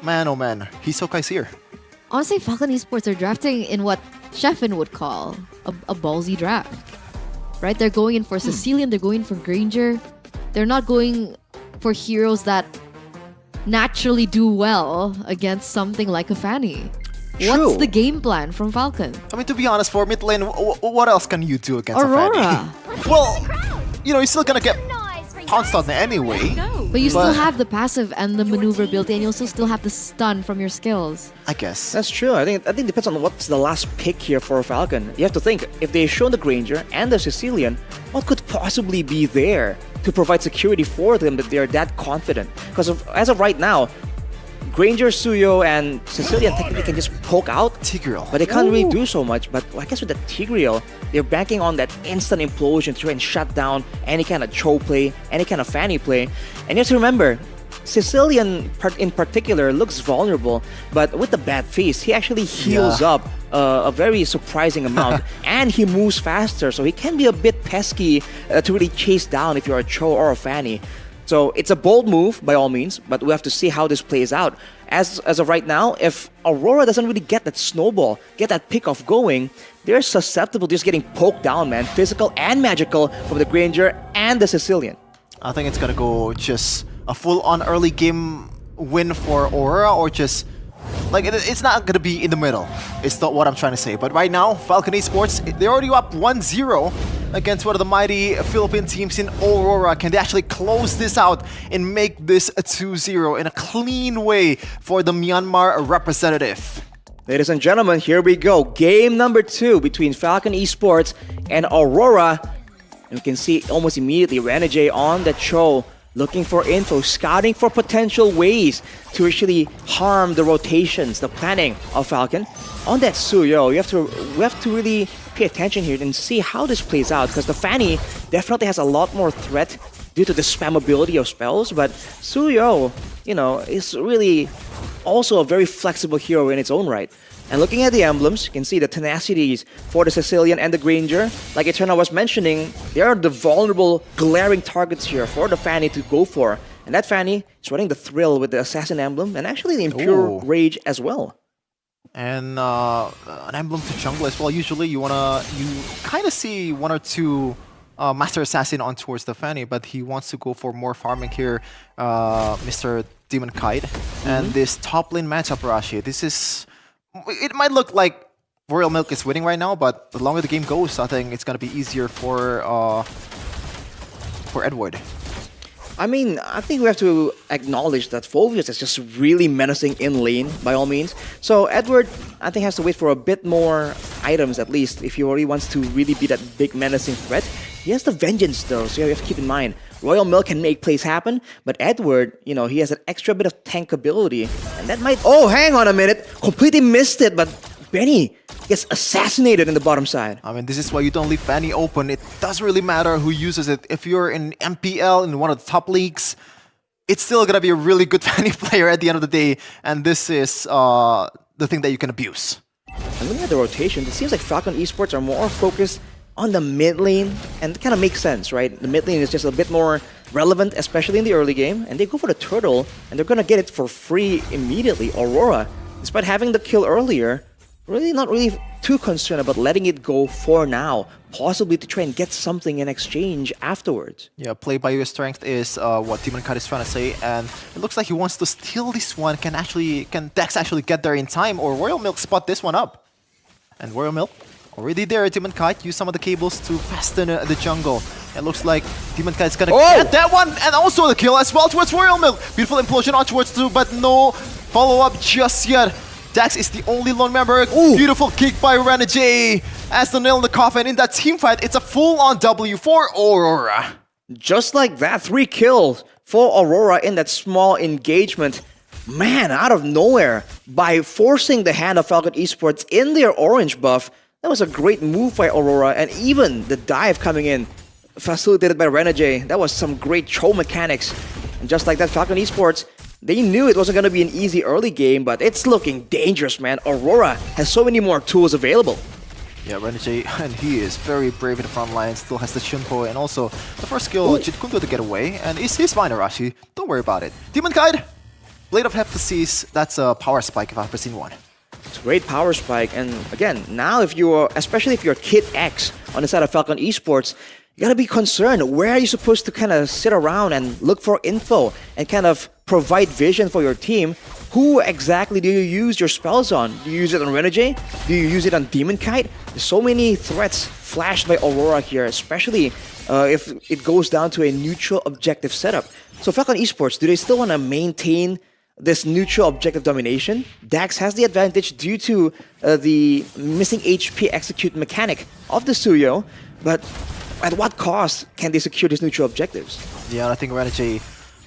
Man, oh man, Hisokai's here. Honestly, Falcon Esports are drafting in what Sheffin would call a ballsy draft. Right? They're going in for Sicilian, they're going for Granger. They're not going for heroes that naturally do well against something like a Fanny. True. What's the game plan from Falcon? I mean, to be honest, for mid lane, what else can you do against Aurora. a Fanny? Well, you know, you're still gonna get pounced on anyway. But you still have the passive and the maneuver built in. You also still have the stun from your skills. I guess. That's true. I think it depends on what's the last pick here for Falcon. You have to think, if they've shown the Granger and the Sicilian, what could possibly be there to provide security for them that they're that confident? Because as of right now, Granger, Suyo, and Sicilian technically can just poke out Tigreal. but they can't really do so much. But I guess with the Tigreal, they're banking on that instant implosion to try and shut down any kind of Cho play, any kind of Fanny play. And you have to remember, Sicilian in particular looks vulnerable, but with the bad face, he actually heals up a very surprising amount, and he moves faster, so he can be a bit pesky to really chase down if you're a Cho or a Fanny. So it's a bold move by all means, but we have to see how this plays out. As of right now, if Aurora doesn't really get that snowball, get that pick-off going, they're susceptible to just getting poked down, man. Physical and magical from the Granger and the Sicilian. I think it's gonna go just a full-on early game win for Aurora, or just like it's not gonna be in the middle. It's not what I'm trying to say. But right now, Falcon Esports, they're already up 1-0 against one of the mighty Philippine teams in Aurora. Can they actually close this out and make this a 2-0 in a clean way for the Myanmar representative? Ladies and gentlemen, here we go. Game number 2 between Falcon Esports and Aurora. And we can see almost immediately Renegade on the Cho, looking for info, scouting for potential ways to actually harm the rotations, the planning of Falcon. On that Suyo, we have to really pay attention here and see how this plays out, because the Fanny definitely has a lot more threat due to the spammability of spells, but Suyo, you know, is really also a very flexible hero in its own right. And looking at the emblems, you can see the tenacities for the Sicilian and the Granger. Like Eternal was mentioning, they are the vulnerable, glaring targets here for the Fanny to go for. And that Fanny is running the Thrill with the Assassin emblem, and actually the Impure Rage as well. And an emblem to jungle as well. Usually you kind of see one or two Master Assassin on towards the Fanny, but he wants to go for more farming here, Mr. Demon Kite. And this top lane matchup, Rashi, this is... It might look like Royal Milk is winning right now, but the longer the game goes, I think it's going to be easier for Edward. I mean, I think we have to acknowledge that Phoveus is just really menacing in lane, by all means. So Edward, I think, has to wait for a bit more items, at least, if he already wants to really be that big menacing threat. He has the Vengeance, though, so you have to keep in mind. Royal Milk can make plays happen, but Edward, you know, he has an extra bit of tank ability, and that might... Oh, hang on a minute! Completely missed it, but Benny gets assassinated in the bottom side. I mean, this is why you don't leave Fanny open. It doesn't really matter who uses it. If you're in MPL, in one of the top leagues, it's still gonna be a really good Fanny player at the end of the day, and this is the thing that you can abuse. And looking at the rotation, it seems like Falcon Esports are more focused on the mid lane, and it kind of makes sense, right? The mid lane is just a bit more relevant, especially in the early game, and they go for the turtle, and they're gonna get it for free immediately. Aurora, despite having the kill earlier, really not really too concerned about letting it go for now, possibly to try and get something in exchange afterwards. Yeah, play by your strength is what Demon Cut is trying to say, and it looks like he wants to steal this one. Can Dex actually get there in time, or Royal Milk spot this one up? And Royal Milk already there. Demon Kite use some of the cables to fasten the jungle. It looks like Demon Kite's gonna get that one, and also the kill as well towards Royal Milk. Beautiful implosion on towards 2, but no follow-up just yet. Dax is the only lone member. Beautiful kick by Renegade as the nail in the coffin. In that team fight, it's a full-on W for Aurora. Just like that, 3 kills for Aurora in that small engagement. Man, out of nowhere, by forcing the hand of Falcon Esports in their orange buff, that was a great move by Aurora, and even the dive coming in, facilitated by Renegade. That was some great Cho mechanics. And just like that, Falcon Esports, they knew it wasn't going to be an easy early game, but it's looking dangerous, man. Aurora has so many more tools available. Yeah, Renegade, and he is very brave in the front line, still has the Shunpo, and also the first skill, Jitkunto to get away, and it's his fine, Arashi. Don't worry about it. Demon Kite! Blade of Hephaestus, that's a power spike if I've ever seen one. It's a great power spike. And again, now if you're, especially if you're Kid X on the side of Falcon Esports, you gotta be concerned. Where are you supposed to kind of sit around and look for info and kind of provide vision for your team? Who exactly do you use your spells on? Do you use it on Renegade? Do you use it on Demon Kite? There's so many threats flashed by Aurora here, especially if it goes down to a neutral objective setup. So Falcon Esports, do they still want to maintain this neutral objective domination? Dax has the advantage due to the missing HP execute mechanic of the Suyo, but at what cost can they secure these neutral objectives? Yeah, I think Renegade,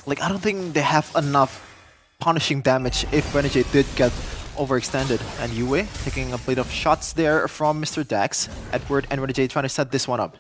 like, I don't think they have enough punishing damage if Renegade did get overextended. And Yue taking a bit of shots there from Mr. Dax. Edward and Renegade trying to set this one up.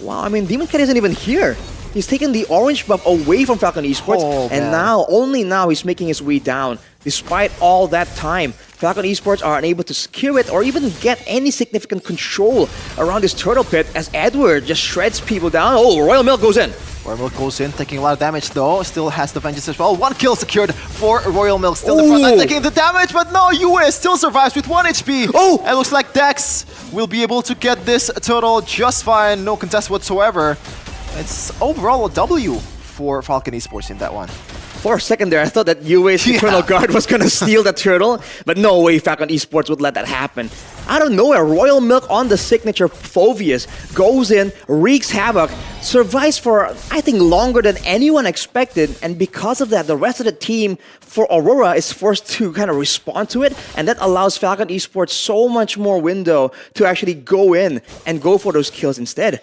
Wow, I mean, Demon Kite isn't even here. He's taken the orange buff away from Falcon Esports, and now, only now, he's making his way down. Despite all that time, Falcon Esports are unable to secure it or even get any significant control around this turtle pit as Edward just shreds people down. Oh, Royal Milk goes in. Royal Milk goes in, taking a lot of damage though. Still has the vengeance as well. 1 kill secured for Royal Milk. Still the front line taking the damage, but no, Yue still survives with 1 HP. Oh! And looks like Dex will be able to get this turtle just fine. No contest whatsoever. It's overall a W for Falcon Esports in that one. For a second there, I thought that Yue's Eternal Guard was gonna steal the turtle, but no way Falcon Esports would let that happen. Out of nowhere, Royal Milk on the signature Phoveus goes in, wreaks havoc, survives for, I think, longer than anyone expected, and because of that, the rest of the team for Aurora is forced to kind of respond to it, and that allows Falcon Esports so much more window to actually go in and go for those kills instead.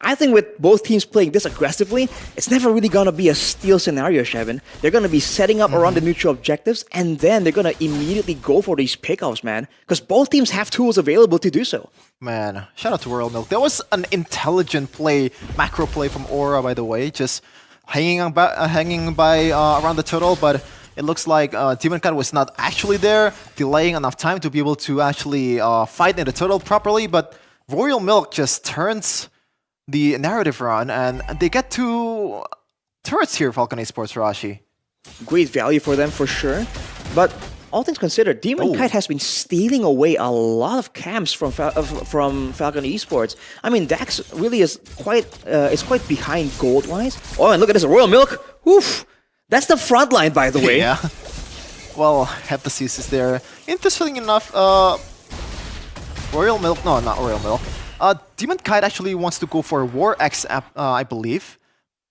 I think with both teams playing this aggressively, it's never really going to be a steal scenario, Shevin. They're going to be setting up around the neutral objectives, and then they're going to immediately go for these pickoffs, man. Because both teams have tools available to do so. Man, shout out to Royal Milk. That was an intelligent play, macro play from Aura, by the way. Just hanging by around the turtle, but it looks like Demon Kite was not actually there, delaying enough time to be able to actually fight in the turtle properly, but Royal Milk just turns the narrative run, and they get 2 turrets here, Falcon Esports, Rashi. Great value for them for sure, but all things considered, Demon Kite has been stealing away a lot of camps from Falcon Esports. I mean, Dax really is quite behind gold-wise. Oh, and look at this, Royal Milk. Oof, that's the front line, by the way. Yeah. Well, Hephaestus is there. Interesting enough, Royal Milk, no, not Royal Milk. Demon Kite actually wants to go for War X, I believe.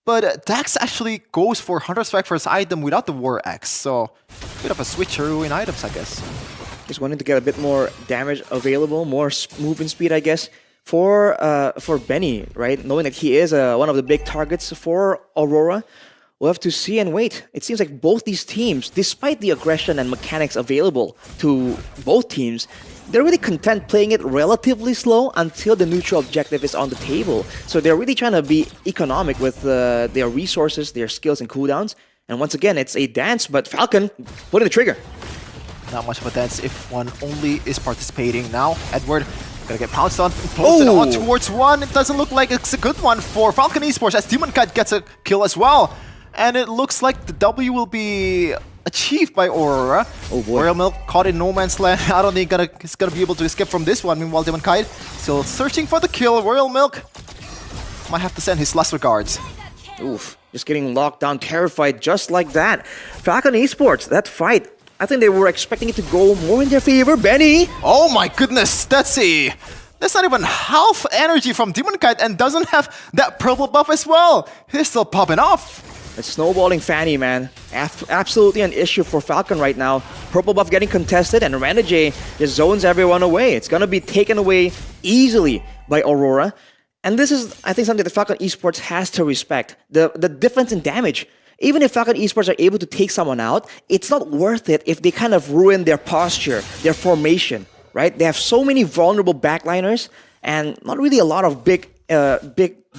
But Dax actually goes for Hunter Strike for his item without the War X. So, a bit of a switcheroo in items, I guess. Just wanting to get a bit more damage available, more movement speed, I guess, for Benny, right? Knowing that he is one of the big targets for Aurora. We'll have to see and wait. It seems like both these teams, despite the aggression and mechanics available to both teams, they're really content playing it relatively slow until the neutral objective is on the table. So they're really trying to be economic with their resources, their skills, and cooldowns. And once again, it's a dance, but Falcon putting the trigger. Not much of a dance if one only is participating. Now, Edward gonna get pounced on, posted on towards one. It doesn't look like it's a good one for Falcon Esports as Demon Kite gets a kill as well. And it looks like the W will be achieved by Aurora. Oh boy. Royal Milk caught in no man's land. I don't think he's gonna be able to escape from this one. Meanwhile, Demon Kite still searching for the kill. Royal Milk might have to send his last regards. Oof, just getting locked down, terrified just like that. Falcon Esports, that fight, I think they were expecting it to go more in their favor. Benny! Oh my goodness, that's not even half energy from Demon Kite and doesn't have that purple buff as well. He's still popping off. It's snowballing Fanny, man. Absolutely an issue for Falcon right now. Purple buff getting contested, and Renegade just zones everyone away. It's gonna be taken away easily by Aurora. And this is, I think, something that Falcon Esports has to respect. The difference in damage. Even if Falcon Esports are able to take someone out, it's not worth it if they kind of ruin their posture, their formation, right? They have so many vulnerable backliners, and not really a lot of big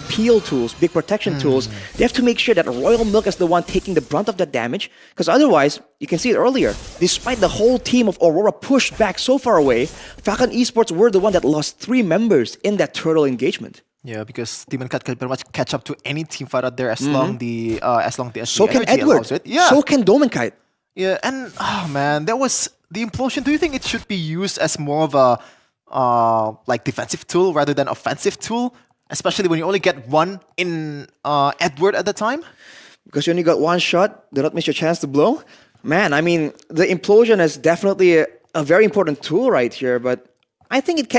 peel tools, big protection tools. They have to make sure that Royal Milk is the one taking the brunt of that damage, because otherwise, you can see it earlier, despite the whole team of Aurora pushed back so far away, Falcon Esports were the one that lost 3 members in that turtle engagement. Yeah, because Demon Kite can pretty much catch up to any team fight out there as long the So can energy Edward. allows it. Yeah. So can Demon Kite. Yeah, and oh man, that was the implosion. Do you think it should be used as more of a like defensive tool rather than offensive tool, especially when you only get one in Edward at the time? Because you only got one shot, do not miss your chance to blow. Man, I mean, the implosion is definitely a very important tool right here, but I think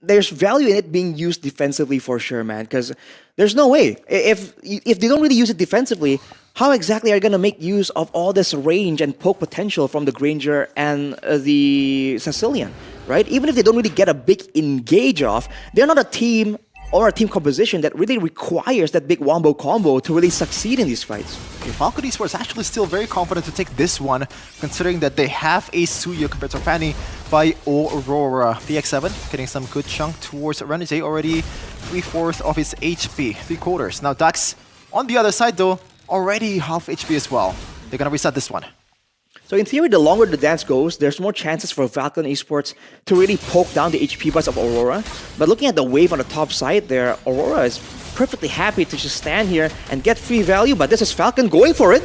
there's value in it being used defensively for sure, man. Because there's no way if they don't really use it defensively, how exactly are you gonna make use of all this range and poke potential from the Granger and the Sicilian, right? Even if they don't really get a big engage off, they're not a team or a team composition that really requires that big wombo combo to really succeed in these fights. Okay, Falcon Esports actually still very confident to take this one, considering that they have a Suya compared to Fanny by Aurora. PX7 getting some good chunk towards Renegade, already 3/4 of his HP, 3/4. Now Dax on the other side though, already half HP as well. They're gonna reset this one. So in theory, the longer the dance goes, there's more chances for Falcon Esports to really poke down the HP bars of Aurora. But looking at the wave on the top side there, Aurora is perfectly happy to just stand here and get free value, but this is Falcon going for it.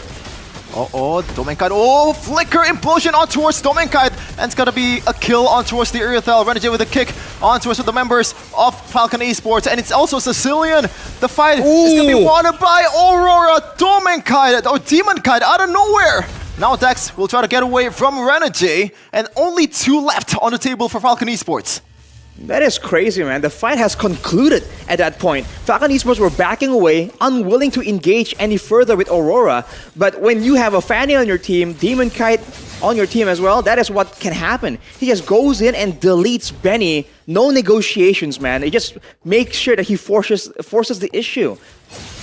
Domenkite. Oh, flicker implosion on towards Domenkite. And it's gonna be a kill on towards the Irithel. Renegade with a kick on towards the members of Falcon Esports. And it's also Sicilian. The fight is gonna be won by Aurora. Domenkite, or Demonkite out of nowhere. Now Dex will try to get away from Renegade, and only 2 left on the table for Falcon Esports. That is crazy, man. The fight has concluded at that point. Falcon Esports were backing away, unwilling to engage any further with Aurora. But when you have a Fanny on your team, Demonkite on your team as well, that is what can happen. He just goes in and deletes Benny. No negotiations, man. He just makes sure that he forces the issue.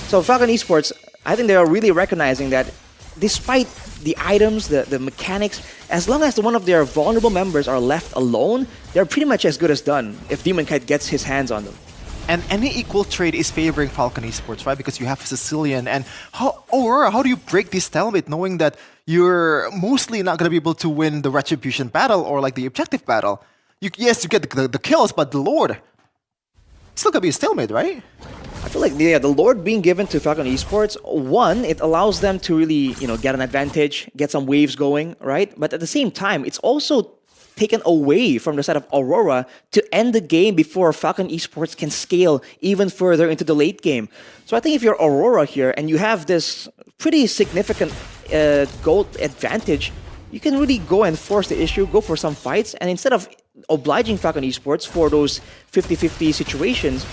So Falcon Esports, I think they are really recognizing that despite the items, the mechanics, as long as one of their vulnerable members are left alone, they're pretty much as good as done if Demonkite gets his hands on them. And any equal trade is favoring Falcon Esports, right? Because you have Sicilian. And Aurora, how do you break this stalemate knowing that you're mostly not going to be able to win the Retribution battle or like the objective battle? Yes, you get the kills, but the Lord, it's still going to be a stalemate, right? I feel like the Lord being given to Falcon Esports, one, it allows them to really, get an advantage, get some waves going, right? But at the same time, it's also taken away from the side of Aurora to end the game before Falcon Esports can scale even further into the late game. So I think if you're Aurora here and you have this pretty significant gold advantage, you can really go and force the issue, go for some fights, and instead of obliging Falcon Esports for those 50-50 situations,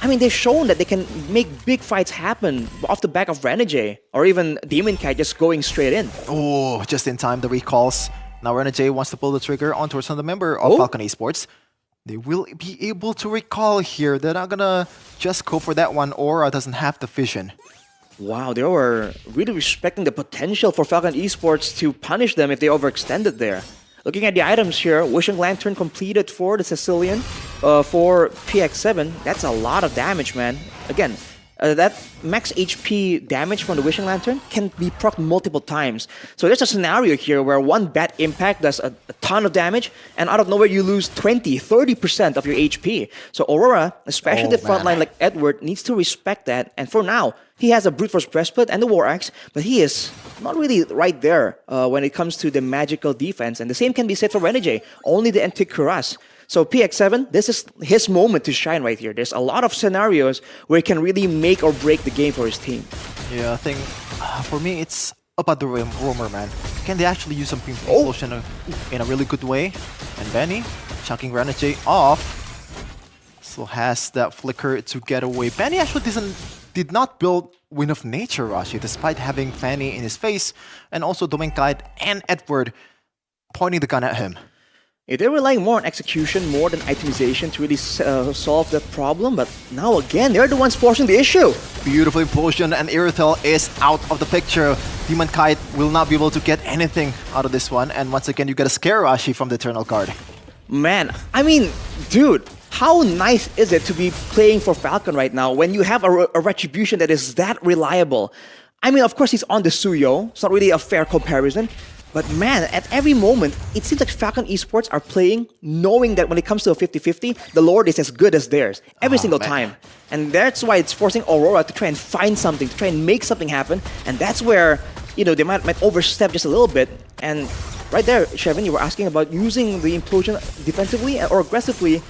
I mean, they've shown that they can make big fights happen off the back of Renegade, or even Demonkite just going straight in. Oh, just in time, the recalls. Now Renegade wants to pull the trigger on towards another member of Falcon Esports. They will be able to recall here. They're not gonna just go for that one. Aura doesn't have the vision. Wow, they were really respecting the potential for Falcon Esports to punish them if they overextended there. Looking at the items here, Wishing Lantern completed for the Sicilian, for PX7. That's a lot of damage, man. Again, that max HP damage from the Wishing Lantern can be procced multiple times. So there's a scenario here where one bad impact does a ton of damage, and out of nowhere you lose 20-30% of your HP. So Aurora, especially the front line like Edward, needs to respect that. And for now, he has a Brute Force Breastplate and the War Axe, but he is not really right there when it comes to the magical defense. And the same can be said for Renegade, only the Antique Cuirass. So PX7, this is his moment to shine right here. There's a lot of scenarios where he can really make or break the game for his team. Yeah, I think for me it's about the roamer, man. Can they actually use some implosion in a really good way? And Benny chunking Renegade off. Still has that flicker to get away. Benny actually did not build Wind of Nature, Rashi, despite having Fanny in his face, and also Domenkite and Edward pointing the gun at him. Yeah, they're relying more on execution, more than itemization to really solve that problem, but now again, they're the ones forcing the issue. Beautiful implosion, and Irithel is out of the picture. Demonkite will not be able to get anything out of this one, and once again, you get a scare Rashi from the Eternal Guard. Man, I mean, dude, how nice is it to be playing for Falcon right now when you have a Retribution that is that reliable? I mean, of course, he's on the Suyo. It's not really a fair comparison. But man, at every moment, it seems like Falcon Esports are playing knowing that when it comes to a 50-50, the Lord is as good as theirs every single time. And that's why it's forcing Aurora to try and find something, to try and make something happen. And that's where, they might overstep just a little bit. And right there, Shevin, you were asking about using the implosion defensively or aggressively.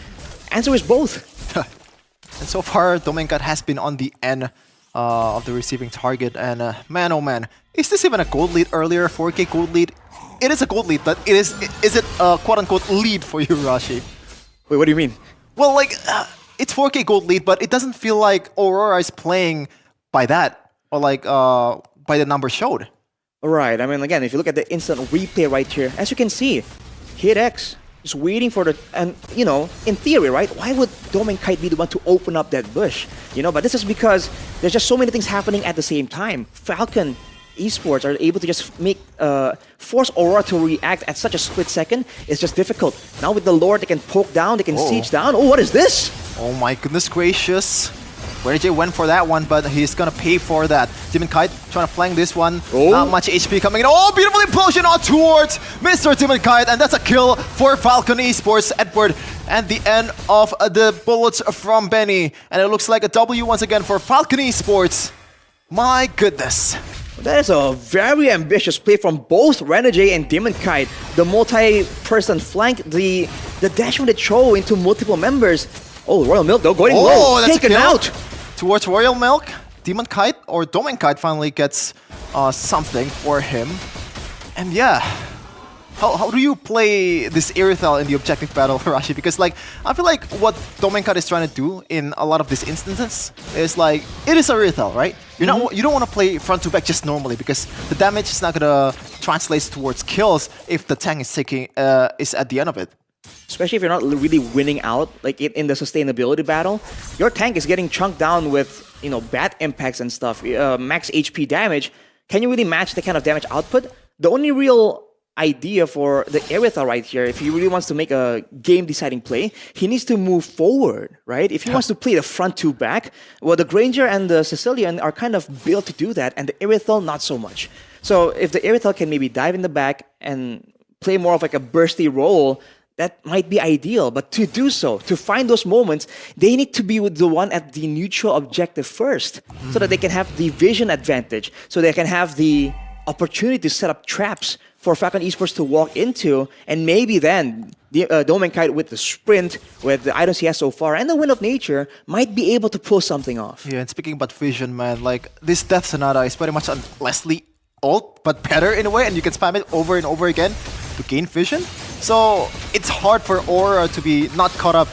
Answer is both. And so far, Domenkat has been on the end of the receiving target. And man, oh man, is this even a gold lead earlier? 4K gold lead? It is a gold lead, but is it a quote-unquote lead for you, Rashi? Wait, what do you mean? Well, like, it's 4K gold lead, but it doesn't feel like Aurora is playing by that, or like by the number showed. Right, I mean, again, if you look at the instant replay right here, as you can see, hit X, just waiting for the, and you know, in theory, right, why would Domenkite be the one to open up that bush? You know, but this is because there's just so many things happening at the same time. Falcon Esports are able to just make, force Aurora to react at such a split second. It's just difficult. Now with the Lord, they can poke down, they can siege down. Oh, what is this? Oh my goodness gracious. RJ went for that one, but he's gonna pay for that. Demon Kite trying to flank this one. Not much HP coming in. Oh, beautiful implosion on towards Mr. Demon Kite, and that's a kill for Falcon Esports. Edward, and the end of the bullets from Benny. And it looks like a W once again for Falcon Esports. My goodness. That is a very ambitious play from both Renegade and Demon Kite. The multi-person flank, the dash from the Cho into multiple members. Oh, Royal Milk though, going low, that's taken out. Towards Royal Milk, Demon Kite or Domen Kite finally gets something for him. And yeah, how do you play this Irithel in the objective battle, Rashi? Because like, I feel like what Domen Kite is trying to do in a lot of these instances is like, it is Irithel, right? You don't want to play front to back just normally because the damage is not gonna translate towards kills if the tank is taking is at the end of it. Especially if you're not really winning out, like in the sustainability battle, your tank is getting chunked down with, you know, bad impacts and stuff, max HP damage. Can you really match the kind of damage output? The only real idea for the Irithel right here, if he really wants to make a game-deciding play, he needs to move forward, right? If he wants to play the front two back, well, the Granger and the Sicilian are kind of built to do that, and the Irithel not so much. So if the Irithel can maybe dive in the back and play more of like a bursty role, that might be ideal, but to do so, to find those moments, they need to be with the one at the neutral objective first, so that they can have the vision advantage, so they can have the opportunity to set up traps for Falcon Esports to walk into, and maybe then the Domenkite with the sprint, with the items he has so far, and the Wind of Nature, might be able to pull something off. Yeah, and speaking about vision, man, like this Death Sonata is pretty much a Leslie ult, but better in a way, and you can spam it over and over again to gain vision. So it's hard for Aurora to be not caught up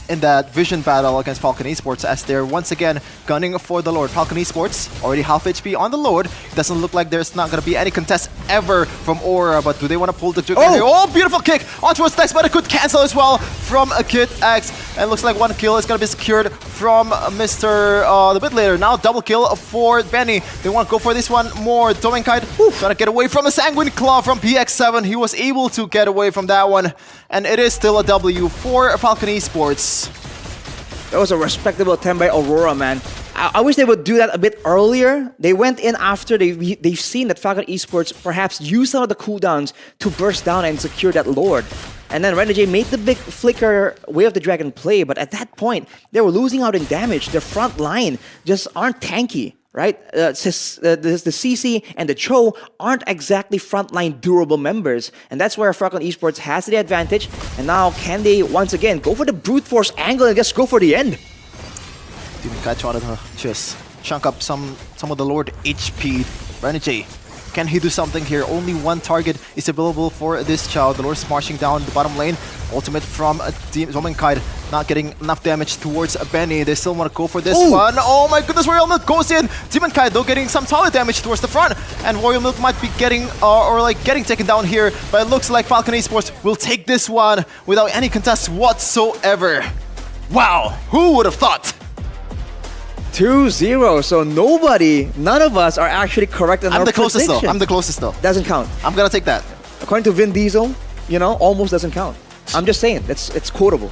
in that vision battle against Falcon Esports as they're once again gunning for the Lord. Falcon Esports already half HP on the Lord. Doesn't look like there's not going to be any contest ever from Aurora, but do they want to pull the trigger? Oh, beautiful kick onto a Dex, but it could cancel as well from a Kid X. And looks like one kill is going to be secured from Mr. The bit later. Now double kill for Benny. They want to go for this one more. Domenkite trying to get away from a Sanguine Claw from PX7. He was able to get away from that one. And it is still a W for Falcon Esports. That was a respectable 10 by Aurora, man. I wish they would do that a bit earlier. They went in after they've seen that Falcon Esports perhaps used some of the cooldowns to burst down and secure that Lord. And then Renegade made the big flicker Way of the Dragon play, but at that point, they were losing out in damage. Their front line just aren't tanky, right? The CC and the Cho aren't exactly frontline durable members. And that's where Falcon Esports has the advantage. And now can they once again go for the brute force angle and just go for the end? Demon Kite trying to just chunk up some of the Lord HP. Renegade, can he do something here? Only one target is available for this child. The Lord's marching down the bottom lane. Ultimate from Domenkite, not getting enough damage towards Benny. They still want to go for this one. Oh my goodness, Royal Milk goes in. Domenkite though getting some solid damage towards the front. And Royal Milk might be getting, getting taken down here. But it looks like Falcon Esports will take this one without any contest whatsoever. Wow, who would have thought? 2-0, so none of us are actually correct in our prediction. I'm the closest though. Doesn't count. I'm gonna take that. According to Vin Diesel, you know, almost doesn't count. I'm just saying, it's quotable.